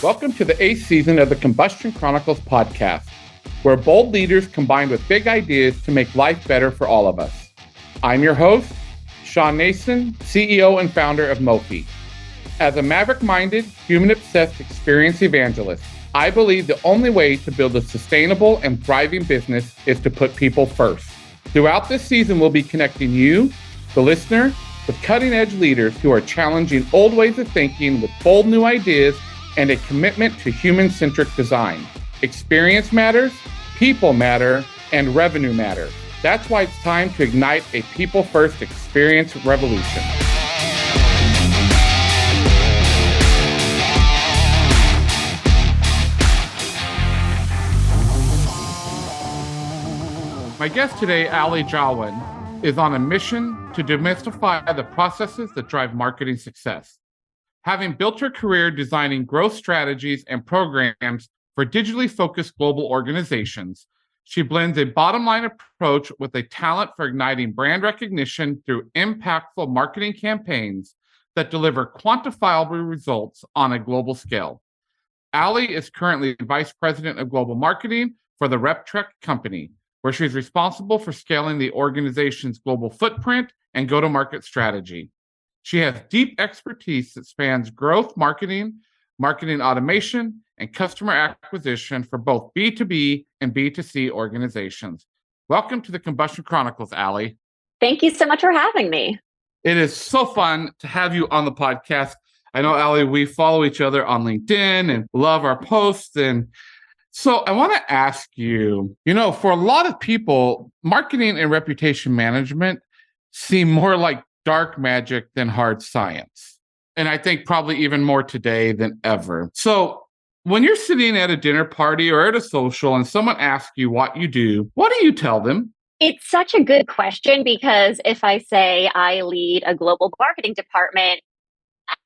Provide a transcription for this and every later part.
Welcome to the 8th season of the Combustion Chronicles podcast, where bold leaders combine with big ideas to make life better for all of us. I'm your host, Shawn Nason, CEO and founder of Mofi. As a maverick-minded, human-obsessed experience evangelist, I believe the only way to build a sustainable and thriving business is to put people first. Throughout this season, we'll be connecting you, the listener, with cutting-edge leaders who are challenging old ways of thinking with bold new ideas and a commitment to human-centric design. Experience matters, people matter, and revenue matters. That's why it's time to ignite a people-first experience revolution. My guest today, Ali Jawin, is on a mission to demystify the processes that drive marketing success. Having built her career designing growth strategies and programs for digitally focused global organizations, she blends a bottom-line approach with a talent for igniting brand recognition through impactful marketing campaigns that deliver quantifiable results on a global scale. Ali is currently Vice President of Global Marketing for the RepTrek company, where she's responsible for scaling the organization's global footprint and go-to-market strategy. She has deep expertise that spans growth marketing, marketing automation, and customer acquisition for both B2B and B2C organizations. Welcome to the Combustion Chronicles, Ali. Thank you so much for having me. It is so fun to have you on the podcast. I know, Ali, we follow each other on LinkedIn and love our posts. And so I want to ask you, for a lot of people, marketing and reputation management seem more like dark magic than hard science. And I think probably even more today than ever. So when you're sitting at a dinner party or at a social and someone asks you what you do, what do you tell them? It's such a good question because if I say I lead a global marketing department,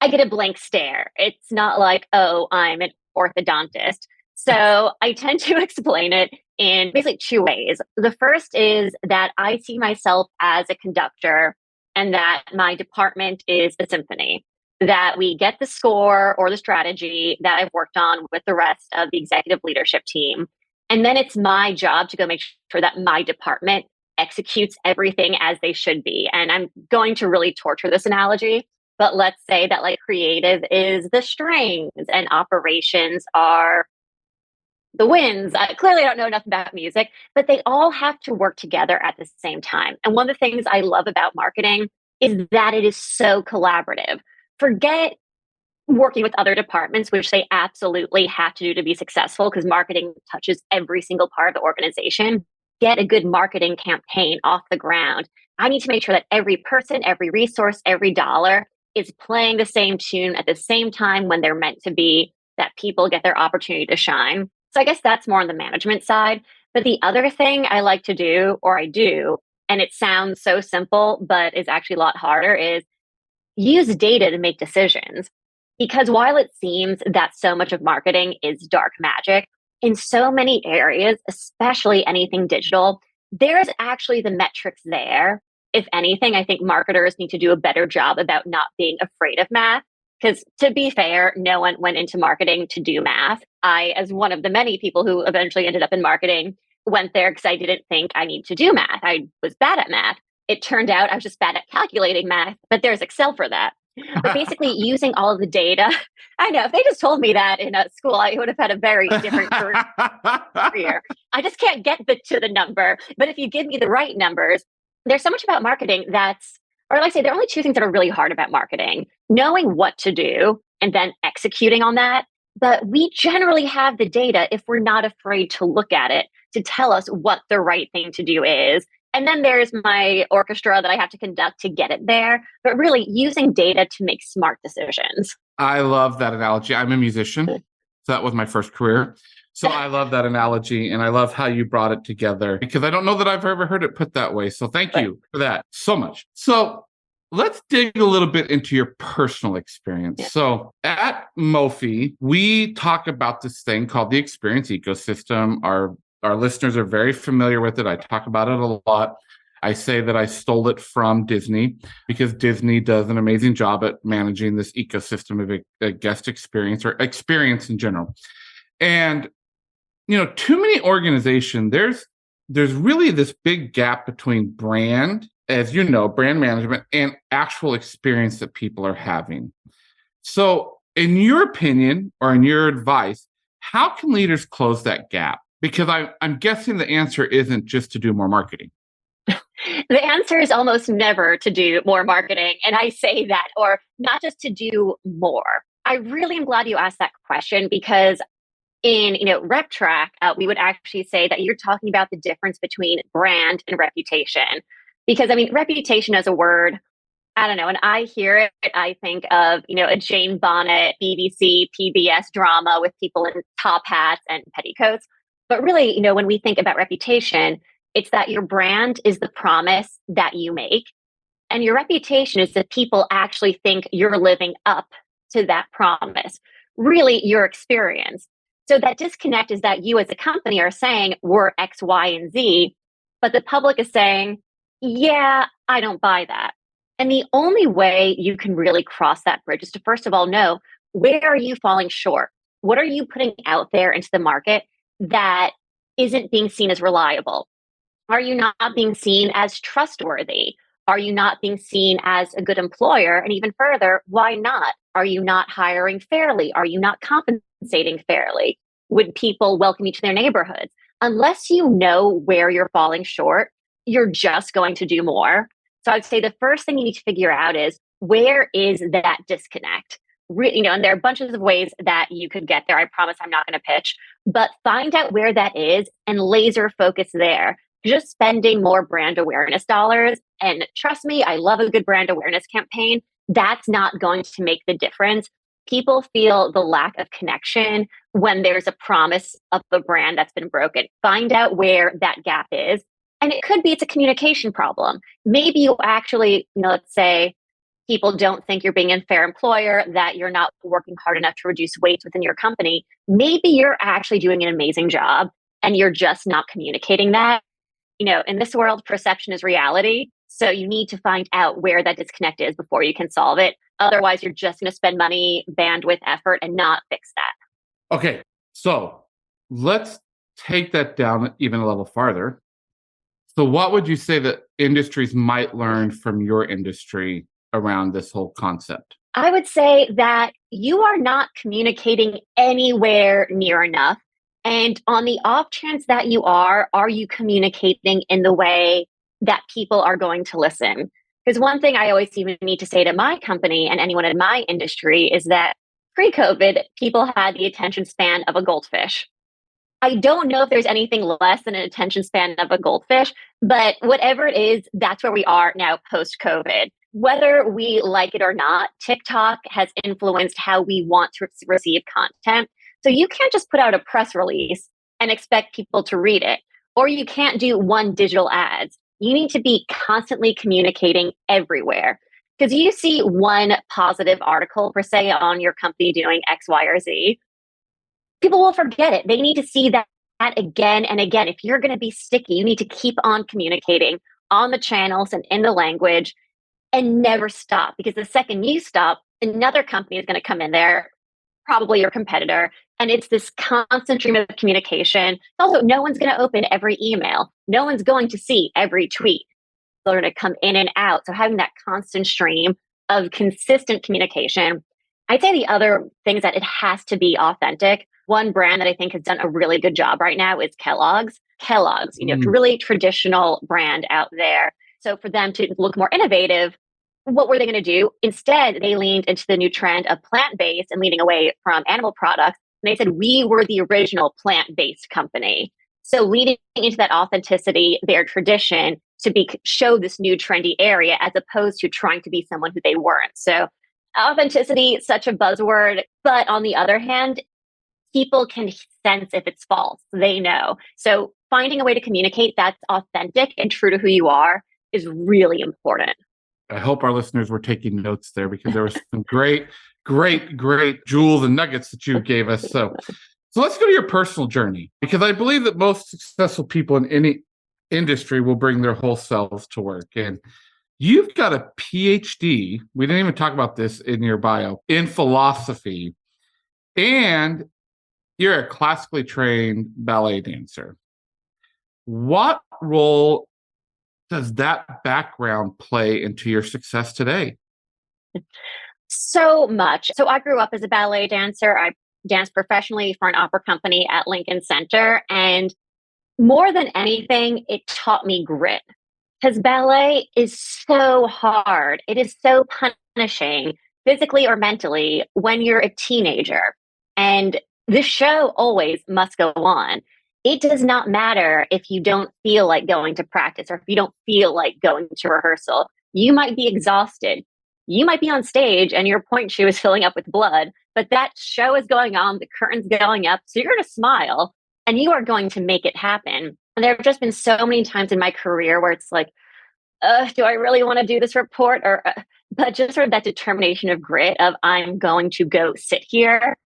I get a blank stare. It's not like, oh, I'm an orthodontist. So I tend to explain it in basically two ways. The first is that I see myself as a conductor and that my department is a symphony, that we get the score or the strategy that I've worked on with the rest of the executive leadership team. And then it's my job to go make sure that my department executes everything as they should be. And I'm going to really torture this analogy, but let's say that like creative is the strings and operations are the winds. Clearly, I don't know enough about music, but they all have to work together at the same time. And one of the things I love about marketing is that it is so collaborative. Forget working with other departments, which they absolutely have to do to be successful because marketing touches every single part of the organization. Get a good marketing campaign off the ground. I need to make sure that every person, every resource, every dollar is playing the same tune at the same time when they're meant to be, that people get their opportunity to shine. So I guess that's more on the management side. But the other thing I like to do, or I do, and it sounds so simple, but is actually a lot harder, is use data to make decisions. Because while it seems that so much of marketing is dark magic, in so many areas, especially anything digital, there's actually the metrics there. If anything, I think marketers need to do a better job about not being afraid of math. Because to be fair, no one went into marketing to do math. I, as one of the many people who eventually ended up in marketing, went there because I didn't think I need to do math. I was bad at math. It turned out I was just bad at calculating math, but there's Excel for that. But basically using all of the data, I know if they just told me that in school, I would have had a very different career. I just can't get to the number. But if you give me the right numbers, there's so much about marketing or like I say, there are only two things that are really hard about marketing: knowing what to do and then executing on that. But we generally have the data if we're not afraid to look at it to tell us what the right thing to do is. And then there's my orchestra that I have to conduct to get it there. But really using data to make smart decisions. I love that analogy. I'm a musician. So that was my first career. So I love that analogy, and I love how you brought it together because I don't know that I've ever heard it put that way. So thank you for that so much. So let's dig a little bit into your personal experience. Yeah. So at Mofi, we talk about this thing called the experience ecosystem. Our listeners are very familiar with it. I talk about it a lot. I say that I stole it from Disney because Disney does an amazing job at managing this ecosystem of a guest experience or experience in general. And, too many organizations, there's really this big gap between brand, as you know, brand management and actual experience that people are having. So in your opinion or in your advice, how can leaders close that gap? Because I'm guessing the answer isn't just to do more marketing. The answer is almost never to do more marketing. And I say that, or not just to do more. I really am glad you asked that question because in rep track, we would actually say that you're talking about the difference between brand and reputation. Because reputation as a word, I don't know. When I hear it, I think of, a Jane Bonnet, BBC, PBS drama with people in top hats and petticoats. But really, when we think about reputation, it's that your brand is the promise that you make. And your reputation is that people actually think you're living up to that promise, really your experience. So that disconnect is that you as a company are saying we're X, Y, and Z, but the public is saying, yeah, I don't buy that. And the only way you can really cross that bridge is to, first of all, know where are you falling short? What are you putting out there into the market that isn't being seen as reliable? Are you not being seen as trustworthy? Are you not being seen as a good employer? And even further, why not? Are you not hiring fairly? Are you not compensating fairly? Would people welcome you to their neighborhoods? Unless you know where you're falling short, you're just going to do more. So I'd say the first thing you need to figure out is where is that disconnect? And there are bunches of ways that you could get there. I promise I'm not going to pitch, but find out where that is and laser focus there. Just spending more brand awareness dollars. And trust me, I love a good brand awareness campaign. That's not going to make the difference. People feel the lack of connection when there's a promise of a brand that's been broken. Find out where that gap is. And it could be it's a communication problem. Maybe you actually, let's say people don't think you're being a fair employer, that you're not working hard enough to reduce waste within your company. Maybe you're actually doing an amazing job and you're just not communicating that. In this world, perception is reality. So you need to find out where that disconnect is before you can solve it. Otherwise, you're just going to spend money, bandwidth, effort, and not fix that. Okay, so let's take that down even a level farther. So what would you say that industries might learn from your industry around this whole concept? I would say that you are not communicating anywhere near enough. And on the off chance that you are you communicating in the way that people are going to listen? Because one thing I always even need to say to my company and anyone in my industry is that pre-COVID, people had the attention span of a goldfish. I don't know if there's anything less than an attention span of a goldfish, but whatever it is, that's where we are now post-COVID. Whether we like it or not, TikTok has influenced how we want to receive content. So you can't just put out a press release and expect people to read it, or you can't do one digital ads. You need to be constantly communicating everywhere because you see one positive article per se on your company doing X, Y, or Z. People will forget it. They need to see that again and again. If you're going to be sticky, you need to keep on communicating on the channels and in the language and never stop, because the second you stop, another company is going to come in there, probably your competitor. And it's this constant stream of communication. Also, no one's going to open every email. No one's going to see every tweet. They're going to come in and out. So having that constant stream of consistent communication. I'd say the other thing is that it has to be authentic. One brand that I think has done a really good job right now is Kellogg's. Kellogg's, really traditional brand out there. So for them to look more innovative, what were they going to do? Instead, they leaned into the new trend of plant-based and leaning away from animal products. And they said, we were the original plant-based company. So leading into that authenticity, their tradition to show this new trendy area, as opposed to trying to be someone who they weren't. So authenticity, such a buzzword. But on the other hand, people can sense if it's false. They know. So finding a way to communicate that's authentic and true to who you are is really important. I hope our listeners were taking notes there, because there were some great jewels and nuggets that you gave us. So let's go to your personal journey, because I believe that most successful people in industry will bring their whole selves to work. And you've got a PhD, we didn't even talk about this in your bio, in philosophy, and you're a classically trained ballet dancer. What role does that background play into your success today? So much. So I grew up as a ballet dancer. I danced professionally for an opera company at Lincoln Center. And more than anything, it taught me grit because ballet is so hard. It is so punishing physically or mentally when you're a teenager. And the show always must go on. It does not matter if you don't feel like going to practice or if you don't feel like going to rehearsal. You might be exhausted. You might be on stage and your point shoe is filling up with blood, but that show is going on, the curtain's going up, so you're going to smile and you are going to make it happen. And there have just been so many times in my career where it's like, do I really want to do this report? But just sort of that determination of grit of I'm going to go sit here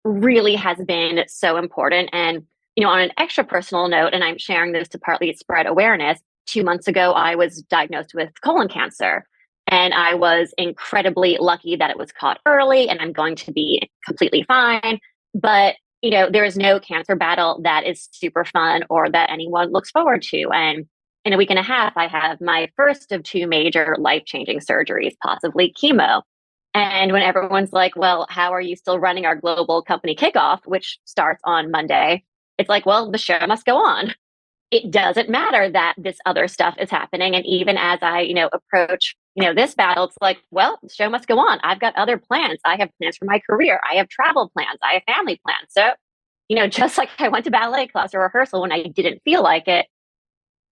really has been so important. And, on an extra personal note, and I'm sharing this to partly spread awareness, 2 months ago, I was diagnosed with colon cancer. And I was incredibly lucky that it was caught early and I'm going to be completely fine. But, there is no cancer battle that is super fun or that anyone looks forward to. And in a week and a half, I have my first of two major life-changing surgeries, possibly chemo. And when everyone's like, well, how are you still running our global company kickoff, which starts on Monday? It's like, well, the show must go on. It doesn't matter that this other stuff is happening. And even as I, approach, this battle, it's like, well, the show must go on. I've got other plans. I have plans for my career. I have travel plans. I have family plans. So, just like I went to ballet class or rehearsal when I didn't feel like it,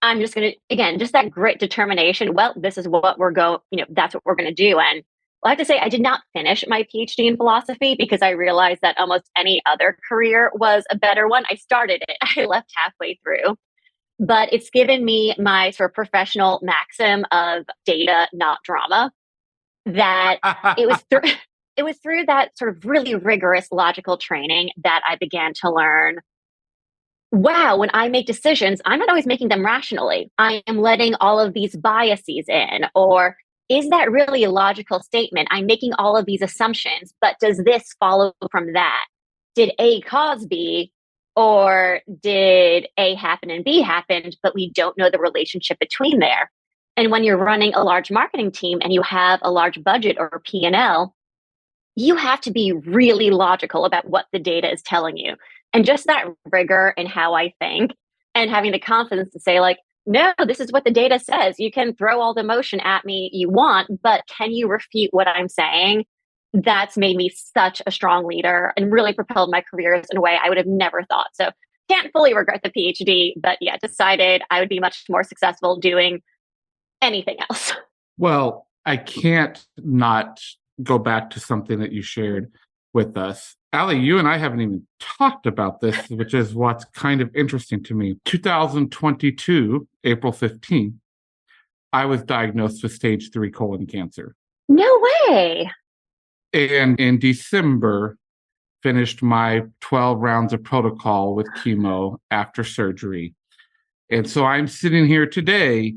I'm just going to, again, just that grit determination. Well, this is what we're going, that's what we're going to do. And I have to say, I did not finish my PhD in philosophy because I realized that almost any other career was a better one. I started it. I left halfway through. But it's given me my sort of professional maxim of data, not drama, that it was through that sort of really rigorous logical training that I began to learn, wow, when I make decisions, I'm not always making them rationally. I am letting all of these biases in, or is that really a logical statement? I'm making all of these assumptions, but does this follow from that? Did A cause B? Or did A happen and B happened, but we don't know the relationship between there? And when you're running a large marketing team and you have a large budget or P&L, you have to be really logical about what the data is telling you. And just that rigor in how I think and having the confidence to say, like, no, this is what the data says. You can throw all the emotion at me you want, but can you refute what I'm saying? That's made me such a strong leader and really propelled my careers in a way I would have never thought. So can't fully regret the PhD, but yeah, decided I would be much more successful doing anything else. Well, I can't not go back to something that you shared with us. Ali, you and I haven't even talked about this, which is what's kind of interesting to me. 2022, April 15th, I was diagnosed with stage 3 colon cancer. No way. And in December, finished my 12 rounds of protocol with chemo after surgery. And so I'm sitting here today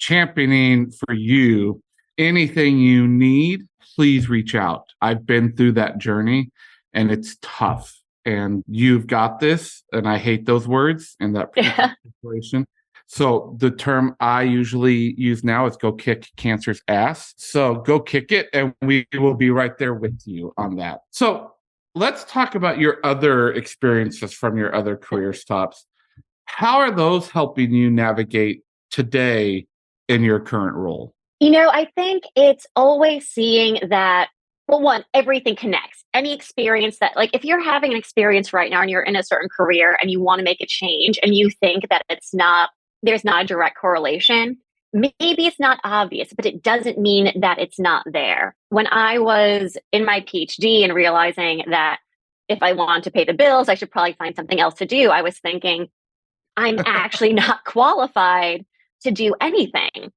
championing for you. Anything you need, please reach out. I've been through that journey and it's tough. And you've got this. And I hate those words in that situation. So the term I usually use now is go kick cancer's ass. So go kick it, and we will be right there with you on that. So let's talk about your other experiences from your other career stops. How are those helping you navigate today in your current role? I think it's always seeing that, well, one, everything connects. Any experience that, like, if you're having an experience right now and you're in a certain career and you want to make a change and you think that there's not a direct correlation, maybe it's not obvious, but it doesn't mean that it's not there. When I was in my PhD and realizing that if I want to pay the bills, I should probably find something else to do, I was thinking, I'm actually not qualified to do anything.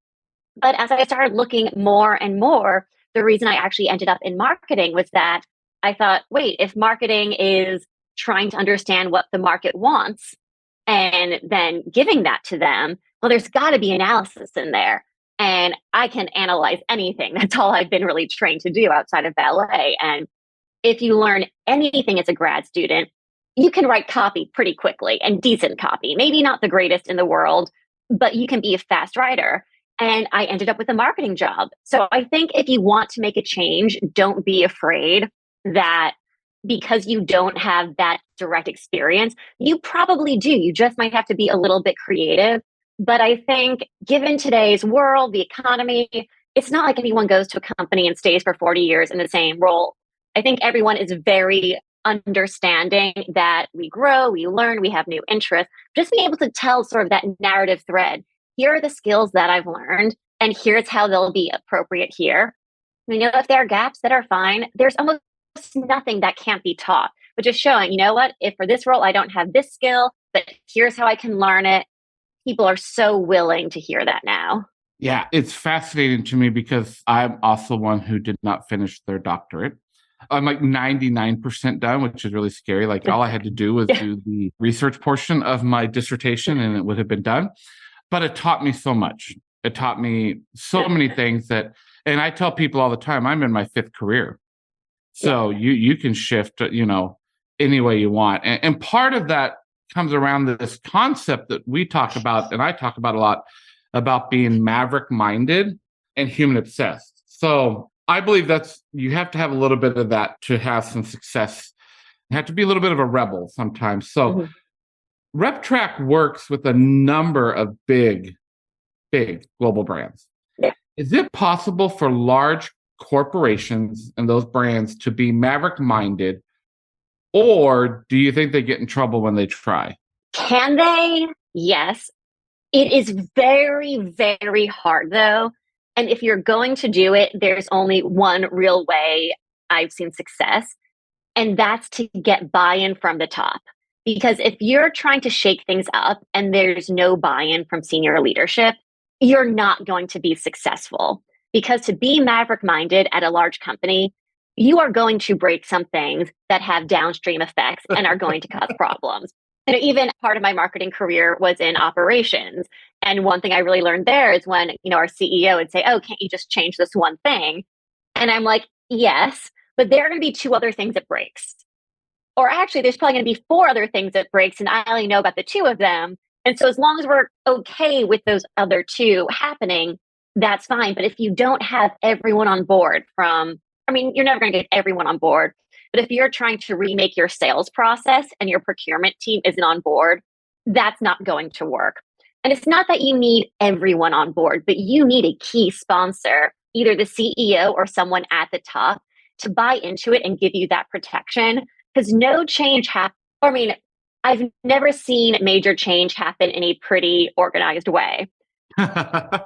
But as I started looking more and more, the reason I actually ended up in marketing was that I thought, wait, if marketing is trying to understand what the market wants and then giving that to them, well, there's got to be analysis in there. And I can analyze anything. That's all I've been really trained to do outside of ballet. And if you learn anything as a grad student, you can write copy pretty quickly and decent copy. Maybe not the greatest in the world, but you can be a fast writer. And I ended up with a marketing job. So I think if you want to make a change, don't be afraid that because you don't have that direct experience, you probably do. You just might have to be a little bit creative. But I think given today's world, the economy, it's not like anyone goes to a company and stays for 40 years in the same role. I think everyone is very understanding that we grow, we learn, we have new interests. Just being able to tell sort of that narrative thread. Here are the skills that I've learned, and here's how they'll be appropriate here. You know, if there are gaps that are fine, there's almost nothing that can't be taught. But just showing, you know what, if for this role I don't have this skill, but here's how I can learn it. People are so willing to hear that now. Yeah, it's fascinating to me because I'm also one who did not finish their doctorate. I'm like 99% done, which is really scary. Like all I had to do was do the research portion of my dissertation and it would have been done. But it taught me so much. It taught me so many things that, and I tell people all the time, I'm in my 5th career. So you can shift, any way you want. And part of that comes around this concept that we talk about, and I talk about a lot, about being maverick minded and human obsessed. So I believe you have to have a little bit of that to have some success. You have to be a little bit of a rebel sometimes. So RepTrak works with a number of big global brands. Yeah. Is it possible for large corporations and those brands to be maverick minded, or do you think they get in trouble when they try? Can they? Yes. It is very, very hard though. And if you're going to do it, there's only one real way I've seen success, and that's to get buy-in from the top. Because if you're trying to shake things up and there's no buy-in from senior leadership, you're not going to be successful. Because to be maverick minded at a large company, you are going to break some things that have downstream effects and are going to cause problems. And even part of my marketing career was in operations. And one thing I really learned there is when, our CEO would say, oh, can't you just change this one thing? And I'm like, yes, but there are going to be 2 other things that breaks. Or actually, there's probably going to be 4 other things that breaks, and I only know about the 2 of them. And so as long as we're okay with those other 2 happening, that's fine. But if you don't have everyone on board you're never going to get everyone on board. But if you're trying to remake your sales process and your procurement team isn't on board, that's not going to work. And it's not that you need everyone on board, but you need a key sponsor, either the CEO or someone at the top, to buy into it and give you that protection. Because no change I've never seen major change happen in a pretty organized way.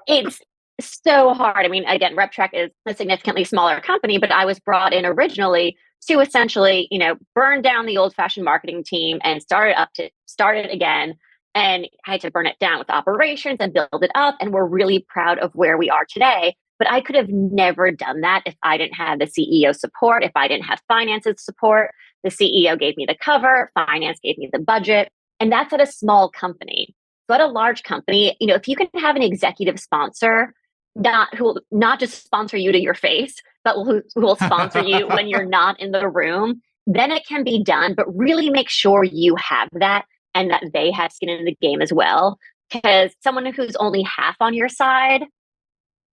It's so hard. Again, RepTrak is a significantly smaller company, but I was brought in originally to essentially, burn down the old-fashioned marketing team and start it again. And I had to burn it down with operations and build it up. And we're really proud of where we are today. But I could have never done that if I didn't have the CEO support, if I didn't have finances support. The CEO gave me the cover, finance gave me the budget. And that's at a small company. So at a large company, if you can have an executive sponsor, who will not just sponsor you to your face, but who will sponsor you when you're not in the room, then it can be done. But really make sure you have that and that they have skin in the game as well. Because someone who's only half on your side,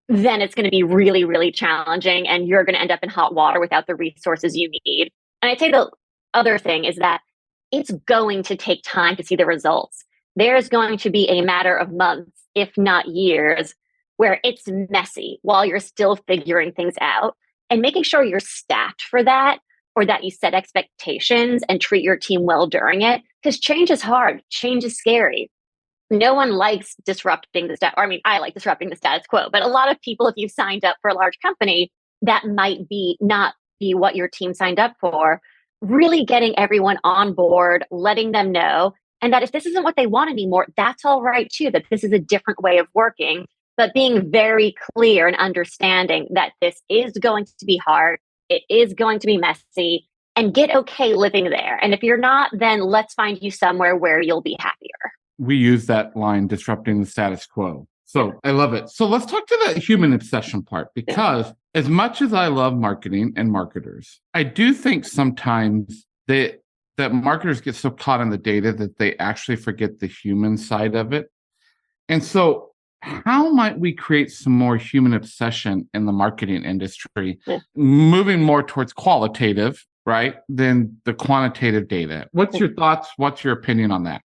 then it's going to be really, really challenging and you're going to end up in hot water without the resources you need. And I'd say the other thing is that it's going to take time to see the results. There's going to be a matter of months, if not years, where it's messy while you're still figuring things out, and making sure you're staffed for that, or that you set expectations and treat your team well during it. Because change is hard. Change is scary. No one likes disrupting the status. I like disrupting the status quo, but a lot of people, if you've signed up for a large company, that might not be what your team signed up for. Really getting everyone on board, letting them know, and that if this isn't what they want anymore, that's all right too, that this is a different way of working. But being very clear and understanding that this is going to be hard, it is going to be messy, and get okay living there. And if you're not, then let's find you somewhere where you'll be happier. we use that line, disrupting the status quo. So I love it. So let's talk to the human obsession part, because as much as I love marketing and marketers, I do think sometimes that marketers get so caught in the data that they actually forget the human side of it. And so how might we create some more human obsession in the marketing industry, moving more towards qualitative, right, than the quantitative data? What's your thoughts? What's your opinion on that?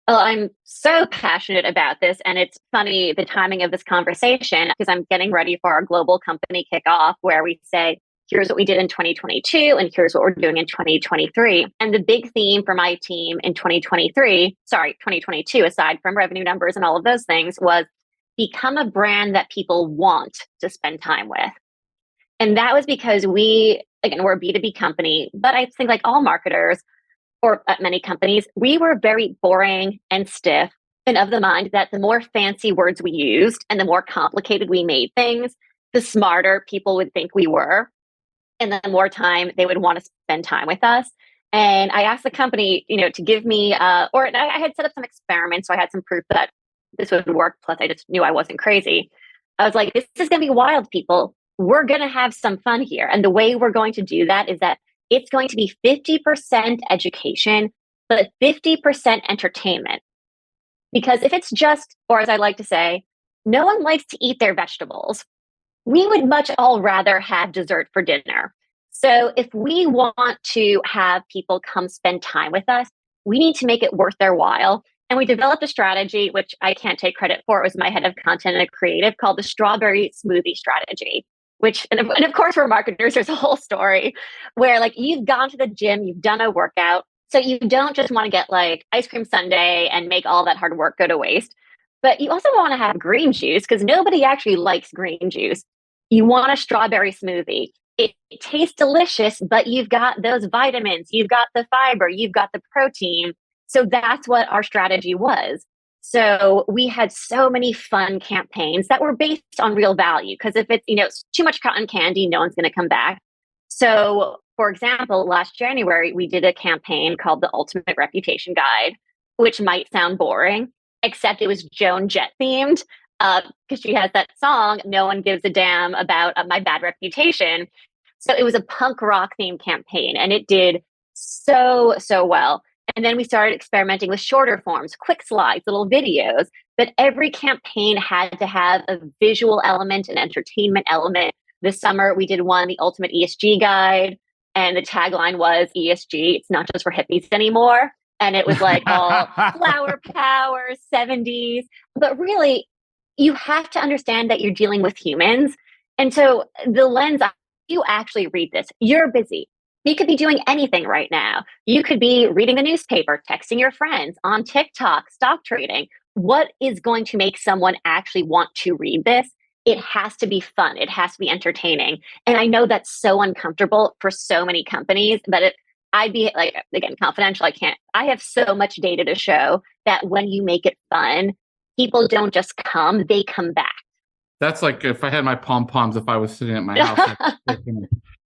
Well, I'm so passionate about this, and it's funny, the timing of this conversation, because I'm getting ready for our global company kickoff where we say, here's what we did in 2022, and here's what we're doing in 2023. And the big theme for my team in 2022, aside from revenue numbers and all of those things, was become a brand that people want to spend time with. And that was because we're a B2B company, but I think like all marketers, or at many companies, we were very boring and stiff, and of the mind that the more fancy words we used and the more complicated we made things, the smarter people would think we were, and the more time they would want to spend time with us. And I asked the company, to give me, I had set up some experiments, so I had some proof that this would work. Plus, I just knew I wasn't crazy. I was like, this is going to be wild, people. We're going to have some fun here. And the way we're going to do that is that it's going to be 50% education, but 50% entertainment. Because if it's just, or as I like to say, no one likes to eat their vegetables. We would much all rather have dessert for dinner. So if we want to have people come spend time with us, we need to make it worth their while. And we developed a strategy, which I can't take credit for. It was my head of content and creative, called the strawberry smoothie strategy. And of course, for marketers, there's a whole story where like you've gone to the gym, you've done a workout. So you don't just want to get like ice cream sundae and make all that hard work go to waste, but you also want to have green juice because nobody actually likes green juice. You want a strawberry smoothie. It tastes delicious, but you've got those vitamins, you've got the fiber, you've got the protein. So that's what our strategy was. So we had so many fun campaigns that were based on real value, because if it's too much cotton candy, no one's going to come back. So, for example, last January, we did a campaign called the Ultimate Reputation Guide, which might sound boring, except it was Joan Jett themed, because she has that song, No One Gives a Damn About My Bad Reputation. So it was a punk rock themed campaign, and it did so well. And then we started experimenting with shorter forms, quick slides, little videos. But every campaign had to have a visual element, an entertainment element. This summer, we did one, the Ultimate ESG Guide. And the tagline was ESG, it's not just for hippies anymore. And it was like all flower power, 70s. But really, you have to understand that you're dealing with humans. And so the lens, you actually read this, you're busy. You could be doing anything right now. You could be reading the newspaper, texting your friends, on TikTok, stock trading. What is going to make someone actually want to read this? It has to be fun. It has to be entertaining. And I know that's so uncomfortable for so many companies, but I'd be like, again, confidential. I have so much data to show that when you make it fun, people don't just come, they come back. That's like if I had my pom-poms, if I was sitting at my house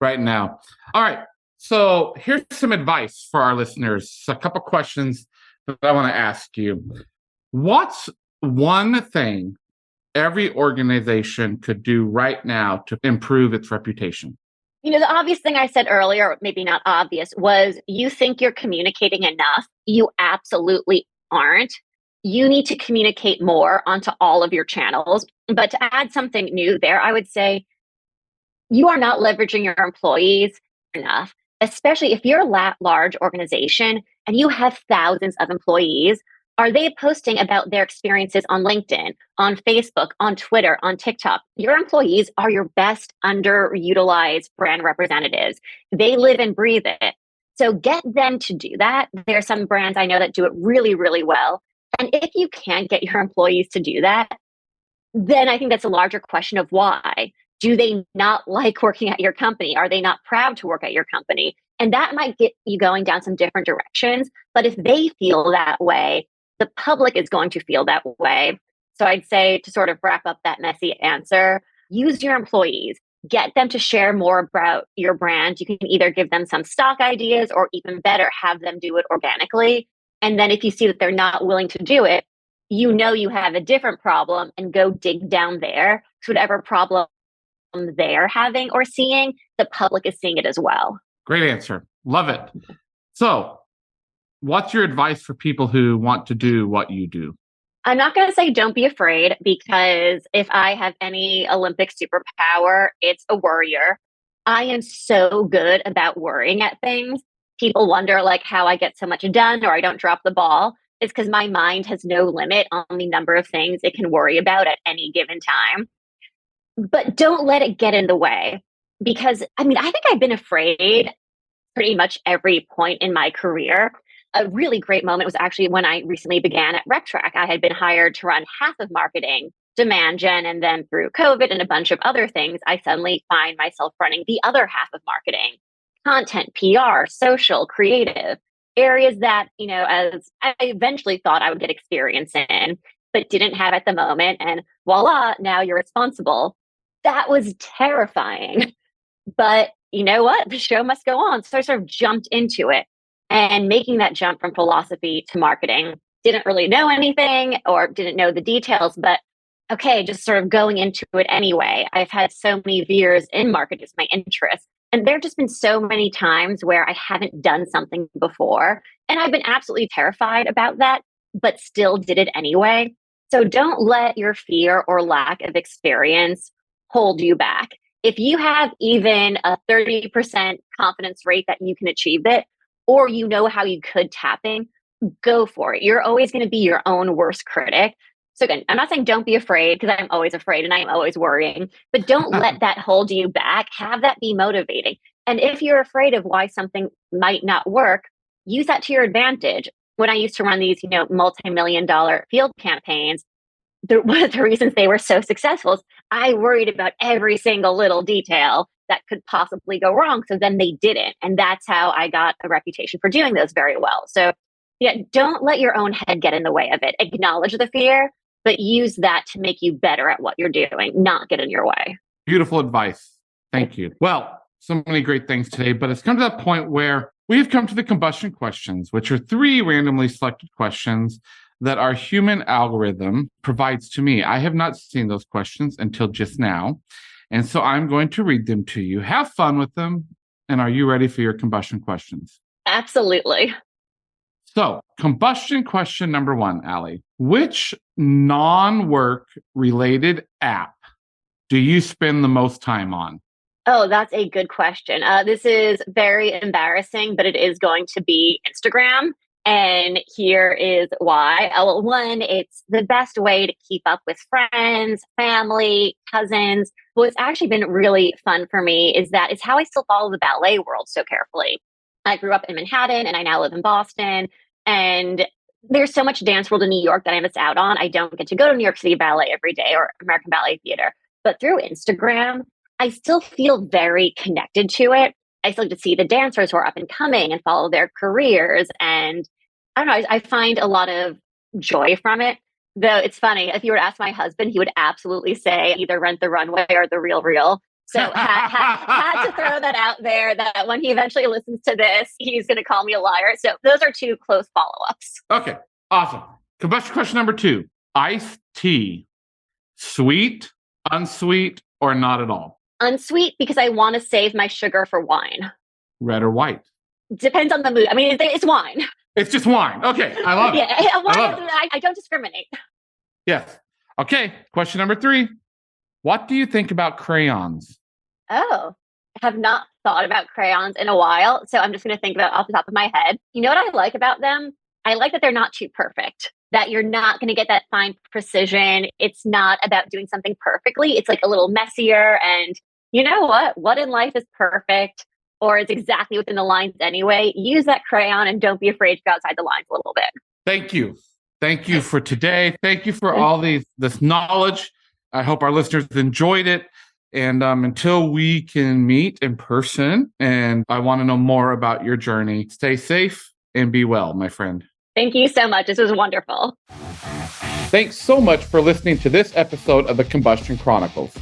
right now. All right. So here's some advice for our listeners. A couple questions that I want to ask you. What's one thing every organization could do right now to improve its reputation? The obvious thing I said earlier, or maybe not obvious, was you think you're communicating enough. You absolutely aren't. You need to communicate more onto all of your channels. But to add something new there, I would say you are not leveraging your employees enough, especially if you're a large organization and you have thousands of employees. Are they posting about their experiences on LinkedIn, on Facebook, on Twitter, on TikTok? Your employees are your best underutilized brand representatives. They live and breathe it. So get them to do that. There are some brands I know that do it really, really well. And if you can't get your employees to do that, then I think that's a larger question of why. Do they not like working at your company? Are they not proud to work at your company? And that might get you going down some different directions. But if they feel that way, the public is going to feel that way. So I'd say, to sort of wrap up that messy answer, use your employees, get them to share more about your brand. You can either give them some stock ideas or even better, have them do it organically. And then if you see that they're not willing to do it, you know you have a different problem and go dig down there. So whatever problem they're having or seeing, the public is seeing it as well. Great answer. Love it. So what's your advice for people who want to do what you do? I'm not going to say don't be afraid, because if I have any Olympic superpower, it's a worrier. I am so good about worrying at things. People wonder like how I get so much done or I don't drop the ball. It's because my mind has no limit on the number of things it can worry about at any given time. But don't let it get in the way, because I think I've been afraid pretty much every point in my career. A really great moment was actually when I recently began at RecTrack. I had been hired to run half of marketing, demand gen, and then through COVID and a bunch of other things, I suddenly find myself running the other half of marketing, content, PR, social, creative, areas that, as I eventually thought I would get experience in, but didn't have at the moment. And voila, now you're responsible. That was terrifying. But you know what? The show must go on. So I sort of jumped into it. And making that jump from philosophy to marketing, didn't really know anything or didn't know the details, but okay, just sort of going into it anyway. I've had so many years in marketing, it's my interest. And there have just been so many times where I haven't done something before. And I've been absolutely terrified about that, but still did it anyway. So don't let your fear or lack of experience hold you back. If you have even a 30% confidence rate that you can achieve it, or you know how you could tap in, go for it. You're always going to be your own worst critic. So again, I'm not saying don't be afraid, because I'm always afraid and I'm always worrying, but don't let that hold you back. Have that be motivating. And if you're afraid of why something might not work, use that to your advantage. When I used to run these, multi-million-dollar field campaigns, one of the reasons they were so successful is I worried about every single little detail that could possibly go wrong. So then they didn't. And that's how I got a reputation for doing those very well. So yeah, don't let your own head get in the way of it. Acknowledge the fear, but use that to make you better at what you're doing, not get in your way. Beautiful advice. Thank you. Well, so many great things today, but it's come to that point where we've come to the combustion questions, which are 3 randomly selected questions that our human algorithm provides to me. I have not seen those questions until just now. And so I'm going to read them to you. Have fun with them. And are you ready for your combustion questions? Absolutely. So, combustion question number 1, Ali. Which non-work related app do you spend the most time on? Oh, that's a good question. This is very embarrassing, but it is going to be Instagram. And here is why. Well, 1, it's the best way to keep up with friends, family, cousins. What's actually been really fun for me is that it's how I still follow the ballet world so carefully. I grew up in Manhattan and I now live in Boston. And there's so much dance world in New York that I miss out on. I don't get to go to New York City Ballet every day or American Ballet Theater. But through Instagram, I still feel very connected to it. I still get to see the dancers who are up and coming and follow their careers. And I don't know, I find a lot of joy from it. Though it's funny, if you were to ask my husband, he would absolutely say either Rent the Runway or The Real Real. So had to throw that out there, that when he eventually listens to this, he's going to call me a liar. So those are 2 close follow-ups. Okay, awesome. Combustion question number 2. Iced tea. Sweet, unsweet, or not at all? Unsweet, because I want to save my sugar for wine. Red or white? Depends on the mood. It's wine. It's just wine. Okay, I love it. Yeah, wine, I love it. I don't discriminate. Yes. Okay, question number 3. What do you think about crayons? Oh, I have not thought about crayons in a while. So I'm just going to think about it off the top of my head. You know what I like about them? I like that they're not too perfect, that you're not going to get that fine precision. It's not about doing something perfectly. It's like a little messier. And you know what? What in life is perfect or is exactly within the lines anyway? Use that crayon and don't be afraid to go outside the lines a little bit. Thank you. Thank you for today. Thank you for all this knowledge. I hope our listeners enjoyed it. And until we can meet in person, and I want to know more about your journey, stay safe and be well, my friend. Thank you so much. This was wonderful. Thanks so much for listening to this episode of the Combustion Chronicles.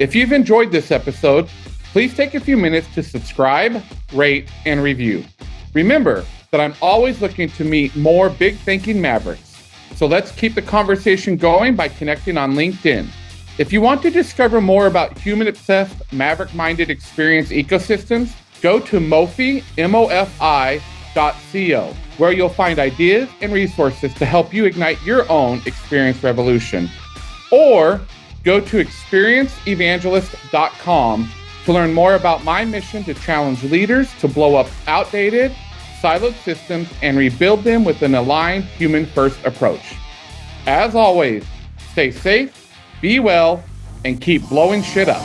If you've enjoyed this episode, please take a few minutes to subscribe, rate, and review. Remember, that I'm always looking to meet more big thinking mavericks. So let's keep the conversation going by connecting on LinkedIn. If you want to discover more about human-obsessed, maverick-minded experience ecosystems, go to mofi, mofi.co, where you'll find ideas and resources to help you ignite your own experience revolution. Or go to experienceevangelist.com to learn more about my mission to challenge leaders to blow up outdated, siloed systems and rebuild them with an aligned human-first approach. As always, stay safe, be well, and keep blowing shit up.